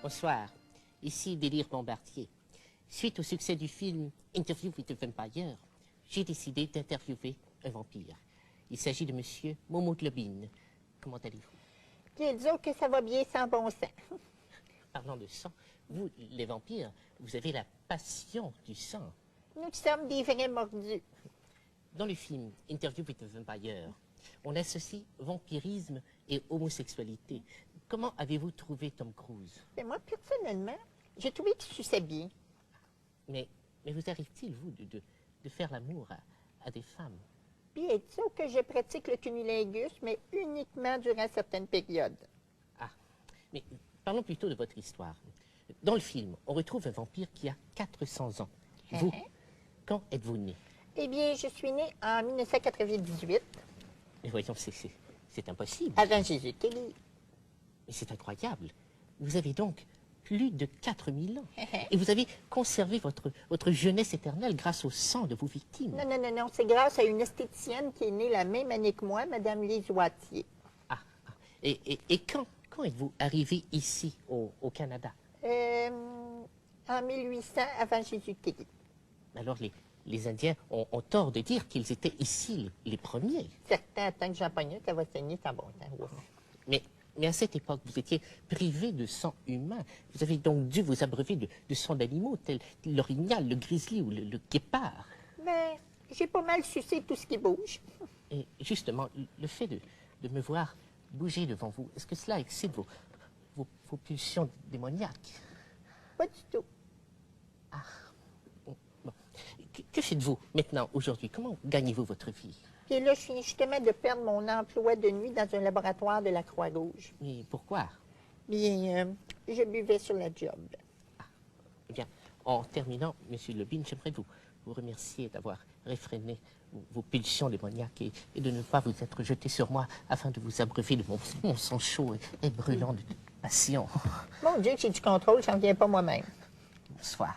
Bonsoir, ici Délire Bombardier. Suite au succès du film Interview with the Vampire, j'ai décidé d'interviewer un vampire. Il s'agit de monsieur Momo Globine. Comment allez-vous? Bien, disons que ça va bien sans bon sang. Parlant de sang, vous, les vampires, vous avez la passion du sang. Nous sommes des vrais mordus. Dans le film Interview with the Vampire, on associe vampirisme et homosexualité. Comment avez-vous trouvé Tom Cruise? Mais moi, personnellement, j'ai trouvé qu'il suçait bien. Mais vous arrive-t-il, vous, de faire l'amour à des femmes? Bien, disons que je pratique le cunnilingus, mais uniquement durant certaines périodes. Ah, mais parlons plutôt de votre histoire. Dans le film, on retrouve un vampire qui a 400 ans. Vous, quand êtes-vous né? Eh bien, je suis née en 1998. Mais voyons, c'est impossible. Avant Jésus-Christ. Mais c'est incroyable. Vous avez donc plus de 4000 ans. Et vous avez conservé votre jeunesse éternelle grâce au sang de vos victimes. Non, c'est grâce à une esthéticienne qui est née la même année que moi, Mme Lise Wattier. Et quand êtes-vous arrivé ici, au Canada? En 1800 avant Jésus-Christ. Alors, les Indiens ont tort de dire qu'ils étaient ici les premiers. Certains, tant que j'en pogne, ça va saigner sans bon temps. Oui. Mais à cette époque, vous étiez privé de sang humain. Vous avez donc dû vous abreuver de sang d'animaux, tels l'orignal, le grizzly ou le guépard. Mais j'ai pas mal sucé tout ce qui bouge. Et justement, le fait de me voir bouger devant vous, est-ce que cela excite vos pulsions démoniaques? Pas du tout. Ah, bon. Que faites-vous maintenant, aujourd'hui? Comment gagnez-vous votre vie? Puis là, je viens justement de perdre mon emploi de nuit dans un laboratoire de la Croix-Rouge. Mais pourquoi? Bien, je buvais sur la job. Eh bien, en terminant, M. Globine, j'aimerais vous remercier d'avoir réfréné vos pulsions démoniaques et de ne pas vous être jeté sur moi afin de vous abreuver de mon sang chaud et brûlant de passion. Mon Dieu, j'ai du contrôle, j'en viens pas moi-même. Bonsoir.